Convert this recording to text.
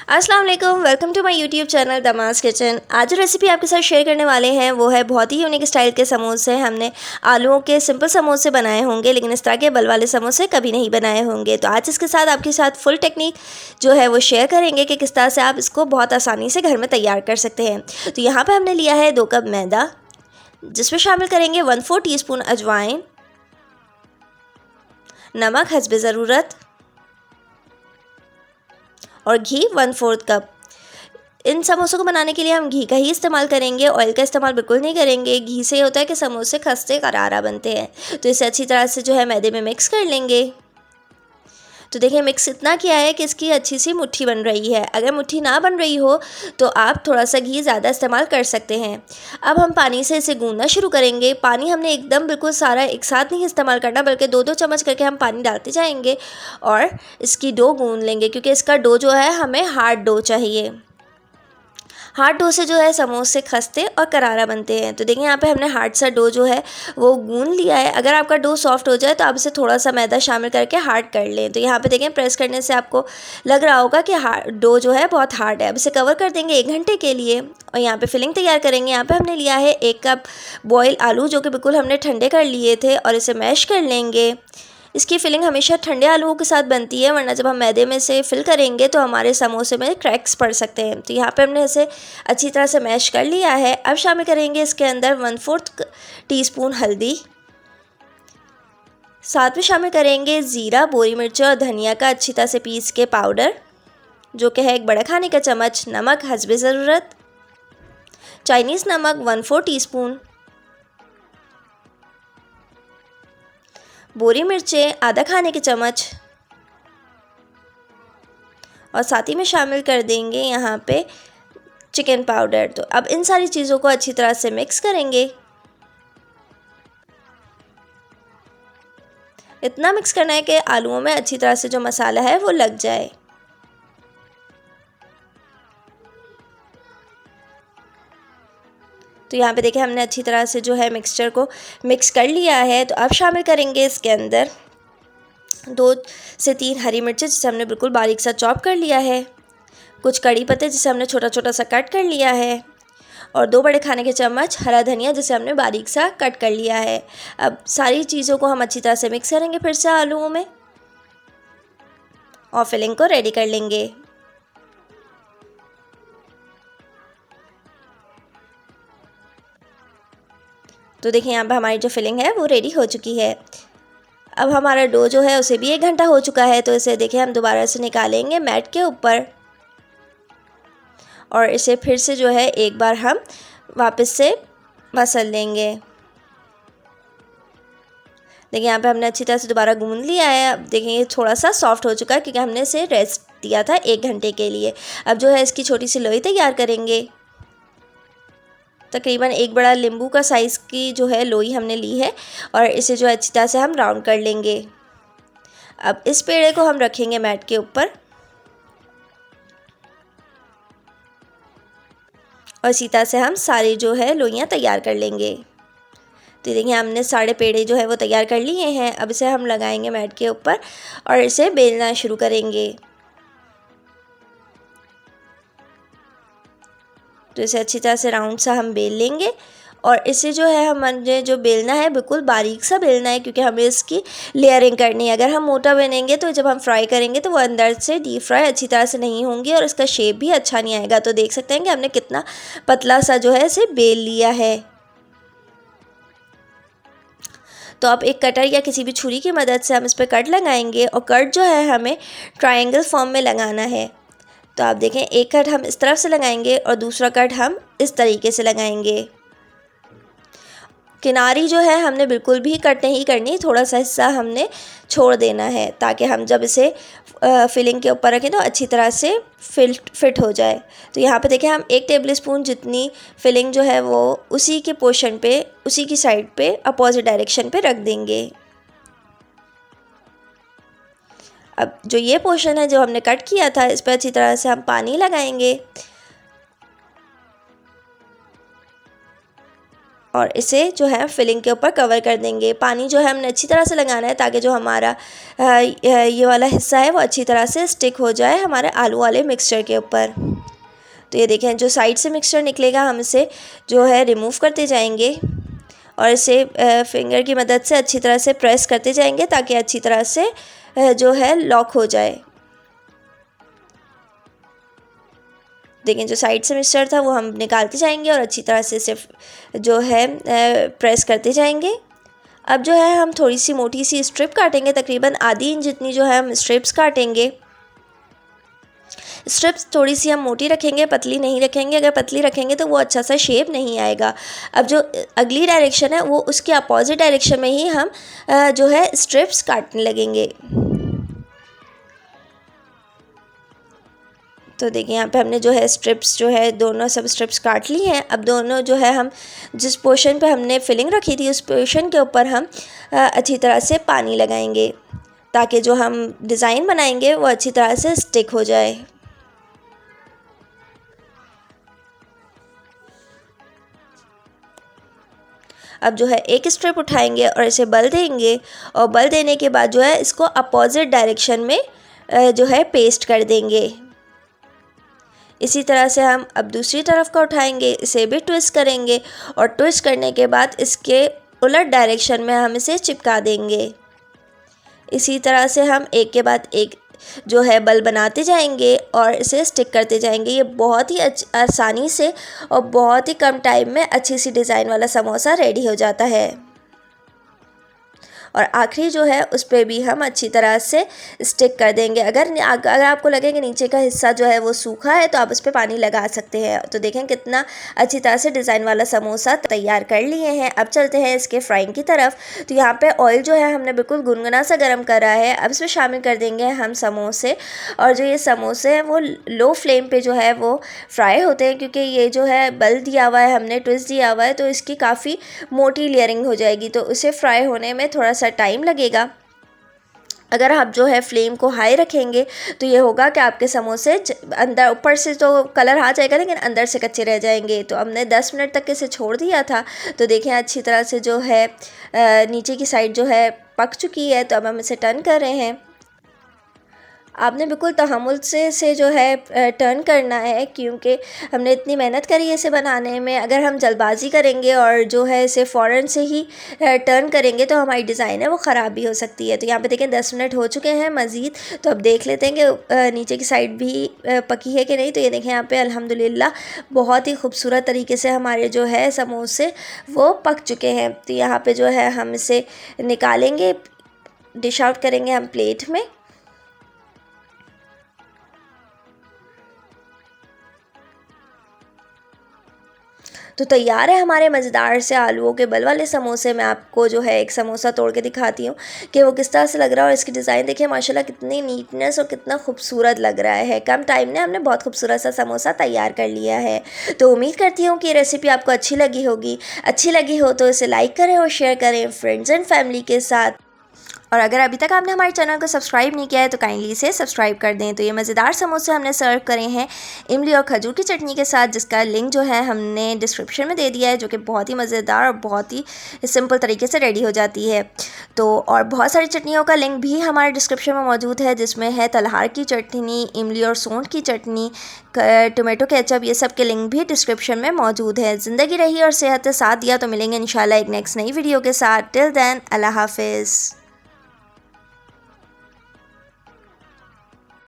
अस्सलाम वालेकुम, welcome to my YouTube channel Damas kitchen. आज जो रेसिपी आपके साथ शेयर करने वाले हैं वो है बहुत ही यूनिक स्टाइल के समोसे। हमने आलूओं के सिंपल समोसे बनाए होंगे लेकिन इस तरह के बल वाले समोसे कभी नहीं बनाए होंगे। तो आज इसके साथ आपके साथ फुल टेक्निक जो है वो शेयर करेंगे कि किस तरह से आप इसको बहुत आसानी से घर में तैयार कर सकते हैं। तो यहाँ पर हमने लिया है 2 कप मैदा, जिसमें शामिल करेंगे 1/4 टीस्पून अजवाइन, नमक हस्बे ज़रूरत और घी 1/4 कप। इन समोसों को बनाने के लिए हम घी का ही इस्तेमाल करेंगे, ऑयल का इस्तेमाल बिल्कुल नहीं करेंगे। घी से ये होता है कि समोसे खस्ते करारा बनते हैं। तो इसे अच्छी तरह से जो है मैदे में मिक्स कर लेंगे। तो देखिए मिक्स इतना किया है कि इसकी अच्छी सी मुट्ठी बन रही है। अगर मुट्ठी ना बन रही हो तो आप थोड़ा सा घी ज़्यादा इस्तेमाल कर सकते हैं। अब हम पानी से इसे गूंदना शुरू करेंगे। पानी हमने एकदम बिल्कुल सारा एक साथ नहीं इस्तेमाल करना, बल्कि 2-2 चम्मच करके हम पानी डालते जाएंगे और इसकी डो गूंद लेंगे, क्योंकि इसका डो जो है हमें हार्ड डो चाहिए। हार्ड डो से जो है समोसे खस्ते और करारा बनते हैं। तो देखिए यहाँ पे हमने हार्ड सा डो जो है वो गूंद लिया है। अगर आपका डो सॉफ्ट हो जाए तो आप इसे थोड़ा सा मैदा शामिल करके हार्ड कर लें। तो यहाँ पे देखें प्रेस करने से आपको लग रहा होगा कि डो जो है बहुत हार्ड है। अब इसे कवर कर देंगे 1 घंटे के लिए और यहाँ पे फिलिंग तैयार करेंगे। यहाँ पे हमने लिया है 1 कप बॉयल आलू, जो कि बिल्कुल हमने ठंडे कर लिए थे, और इसे मैश कर लेंगे। इसकी फिलिंग हमेशा ठंडे आलूओं के साथ बनती है, वरना जब हम मैदे में से फिल करेंगे तो हमारे समोसे में क्रैक्स पड़ सकते हैं। तो यहाँ पे हमने इसे अच्छी तरह से मैश कर लिया है। अब शामिल करेंगे इसके अंदर 1/4 टीस्पून हल्दी, साथ में शामिल करेंगे ज़ीरा, बोरी मिर्च और धनिया का अच्छी तरह से पीस के पाउडर, जो कि है 1 बड़ा खाने का चम्मच। नमक हस्बे ज़रूरत, चाइनीज़ नमक 1/4 टीस्पून, बोरी मिर्चें आधा खाने के चम्मच, और साथ ही में शामिल कर देंगे यहाँ पे चिकन पाउडर। तो अब इन सारी चीज़ों को अच्छी तरह से मिक्स करेंगे। इतना मिक्स करना है कि आलूओं में अच्छी तरह से जो मसाला है वो लग जाए। तो यहाँ पे देखिए हमने अच्छी तरह से जो है मिक्सचर को मिक्स कर लिया है। तो अब शामिल करेंगे इसके अंदर 2 से 3 हरी मिर्चें, जिसे हमने बिल्कुल बारीक सा चॉप कर लिया है, कुछ कड़ी पत्ते जिसे हमने छोटा छोटा सा कट कर लिया है, और 2 बड़े खाने के चम्मच हरा धनिया, जिसे हमने बारीक सा कट कर लिया है। अब सारी चीज़ों को हम अच्छी तरह से मिक्स करेंगे फिर से आलूओं में और फिलिंग को रेडी कर लेंगे। तो देखिए यहाँ पर हमारी जो फिलिंग है वो रेडी हो चुकी है। अब हमारा डो जो है उसे भी 1 घंटा हो चुका है। तो इसे देखिए हम दोबारा से निकालेंगे मैट के ऊपर और इसे फिर से जो है एक बार हम वापस से मसल लेंगे। देखिए यहाँ पे हमने अच्छी तरह से दोबारा गूंद लिया है। अब देखिए ये थोड़ा सा सॉफ्ट हो चुका है, क्योंकि हमने इसे रेस्ट दिया था 1 घंटे के लिए। अब जो है इसकी छोटी सी लोई तैयार करेंगे। तकरीबन 1 बड़ा नींबू का साइज़ की जो है लोई हमने ली है और इसे जो है अच्छी तरह से हम राउंड कर लेंगे। अब इस पेड़े को हम रखेंगे मैट के ऊपर और इसी तरह से हम सारी जो है लोइयाँ तैयार कर लेंगे। तो देखिए हमने सारे पेड़े जो है वो तैयार कर लिए हैं। अब इसे हम लगाएंगे मैट के ऊपर और इसे बेलना शुरू करेंगे। तो इसे अच्छी तरह से राउंड सा हम बेल लेंगे और इसे जो है हमें जो बेलना है बिल्कुल बारीक सा बेलना है, क्योंकि हमें इसकी लेयरिंग करनी है। अगर हम मोटा बेलेंगे तो जब हम फ्राई करेंगे तो वो अंदर से डीप फ्राई अच्छी तरह से नहीं होंगी और इसका शेप भी अच्छा नहीं आएगा। तो देख सकते हैं कि हमने कितना पतला सा जो है इसे बेल लिया है। तो अब एक कटर या किसी भी छुरी की मदद से हम इस पर कट लगाएंगे और कट जो है हमें ट्रायंगल फॉर्म में लगाना है। तो आप देखें एक कट हम इस तरफ से लगाएंगे और दूसरा कट हम इस तरीके से लगाएंगे। किनारी जो है हमने बिल्कुल भी कट नहीं करनी, थोड़ा सा हिस्सा हमने छोड़ देना है, ताकि हम जब इसे फिलिंग के ऊपर रखें तो अच्छी तरह से फिट हो जाए। तो यहाँ पे देखें हम 1 टेबलस्पून जितनी फिलिंग जो है वो उसी के पोर्शन पे, उसी की साइड पे अपोजिट डायरेक्शन पे रख देंगे। अब जो ये पोर्शन है जो हमने कट किया था, इस पर अच्छी तरह से हम पानी लगाएंगे और इसे जो है फिलिंग के ऊपर कवर कर देंगे। पानी जो है हमने अच्छी तरह से लगाना है ताकि जो हमारा ये वाला हिस्सा है वो अच्छी तरह से स्टिक हो जाए हमारे आलू वाले मिक्सचर के ऊपर। तो ये देखें, जो साइड से मिक्सचर निकलेगा हम इसे जो है रिमूव करते जाएंगे और इसे फिंगर की मदद से अच्छी तरह से प्रेस करते जाएंगे ताकि अच्छी तरह से जो है लॉक हो जाए। देखें, जो साइड से मिक्सचर था वो हम निकालते जाएंगे और अच्छी तरह से इसे जो है प्रेस करते जाएंगे। अब जो है हम थोड़ी सी मोटी सी स्ट्रिप काटेंगे, तकरीबन आधी इंच जितनी जो है हम स्ट्रिप्स काटेंगे। स्ट्रिप्स थोड़ी सी हम मोटी रखेंगे, पतली नहीं रखेंगे। अगर पतली रखेंगे तो वो अच्छा सा शेप नहीं आएगा। अब जो अगली डायरेक्शन है वो उसके अपोजिट डायरेक्शन में ही हम जो है स्ट्रिप्स काटने लगेंगे। तो देखिए, यहाँ पे हमने जो है स्ट्रिप्स जो है दोनों सब स्ट्रिप्स काट ली हैं। अब दोनों जो है हम जिस पोर्शन पे हमने फिलिंग रखी थी उस पोर्शन के ऊपर हम अच्छी तरह से पानी लगाएंगे ताकि जो हम डिज़ाइन बनाएंगे वो अच्छी तरह से स्टिक हो जाए। अब जो है एक स्ट्रिप उठाएंगे और इसे बल देंगे और बल देने के बाद जो है इसको अपोजिट डायरेक्शन में जो है पेस्ट कर देंगे। इसी तरह से हम अब दूसरी तरफ का उठाएंगे, इसे भी ट्विस्ट करेंगे और ट्विस्ट करने के बाद इसके उलट डायरेक्शन में हम इसे चिपका देंगे। इसी तरह से हम एक के बाद एक जो है बल बनाते जाएंगे और इसे स्टिक करते जाएंगे। ये बहुत ही आसानी से और बहुत ही कम टाइम में अच्छी सी डिज़ाइन वाला समोसा रेडी हो जाता है। और आखिरी जो है उस पर भी हम अच्छी तरह से स्टिक कर देंगे। अगर आपको लगे कि नीचे का हिस्सा जो है वो सूखा है तो आप उस पर पानी लगा सकते हैं। तो देखें कितना अच्छी तरह से डिज़ाइन वाला समोसा तैयार कर लिए हैं। अब चलते हैं इसके फ्राइंग की तरफ। तो यहाँ पे ऑयल जो है हमने बिल्कुल गुनगुना सा गर्म करा है। अब इसमें शामिल कर देंगे हम समोसे, और जो ये समोसे हैं वो लो फ्लेम पे जो है वो फ्राई होते हैं, क्योंकि ये जो है बल दिया हुआ है, हमने ट्विस्ट दिया हुआ है, तो इसकी काफ़ी मोटी लेयरिंग हो जाएगी, तो उसे फ्राई होने में थोड़ा सा टाइम लगेगा। अगर आप जो है फ्लेम को हाई रखेंगे तो ये होगा कि आपके समोसे अंदर ऊपर से तो कलर आ जाएगा लेकिन अंदर से कच्चे रह जाएंगे। तो हमने 10 मिनट तक इसे छोड़ दिया था। तो देखें अच्छी तरह से जो है नीचे की साइड जो है पक चुकी है। तो अब हम इसे टर्न कर रहे हैं। आपने बिल्कुल तहम्मुल से जो है टर्न करना है, क्योंकि हमने इतनी मेहनत करी है इसे बनाने में। अगर हम जल्दबाजी करेंगे और जो है इसे फ़ौरन से ही टर्न करेंगे तो हमारी डिज़ाइन है वो ख़राब भी हो सकती है। तो यहाँ पे देखें 10 मिनट हो चुके हैं मज़ीद। तो अब देख लेते हैं कि नीचे की साइड भी पकी है कि नहीं। तो ये देखें यहाँ पे अल्हम्दुलिल्लाह बहुत ही खूबसूरत तरीके से हमारे जो है समोसे वो पक चुके हैं। तो यहाँ पर जो है हम इसे निकालेंगे, डिश आउट करेंगे हम प्लेट में। तो तैयार है हमारे मज़ेदार से आलूओं के बल वाले समोसे। मैं आपको जो है एक समोसा तोड़ के दिखाती हूँ कि वो किस तरह से लग रहा है, और इसकी डिज़ाइन देखिए माशाल्लाह कितनी नीटनेस और कितना खूबसूरत लग रहा है। कम टाइम में हमने बहुत खूबसूरत सा समोसा तैयार कर लिया है। तो उम्मीद करती हूँ कि ये रेसिपी आपको अच्छी लगी होगी। अच्छी लगी हो तो इसे लाइक करें और शेयर करें फ्रेंड्स एंड फैमिली के साथ। और अगर अभी तक आपने हमारे चैनल को सब्सक्राइब नहीं किया है तो काइंडली इसे सब्सक्राइब कर दें। तो ये मज़ेदार समोसे हमने सर्व करे हैं इमली और खजूर की चटनी के साथ, जिसका लिंक जो है हमने डिस्क्रिप्शन में दे दिया है, जो कि बहुत ही मज़ेदार और बहुत ही सिंपल तरीके से रेडी हो जाती है। तो और बहुत सारी चटनियों का लिंक भी हमारे डिस्क्रिप्शन में मौजूद है, जिसमें है तलहार की चटनी, इमली और सूंठ की चटनी, टोमेटो केचप, ये सब के लिंक भी डिस्क्रिप्शन में मौजूद है। ज़िंदगी रही और सेहत साथ दिया। तो मिलेंगे इंशाल्लाह एक नेक्स्ट नई वीडियो के साथ। टिल देन अल्लाह हाफिज़।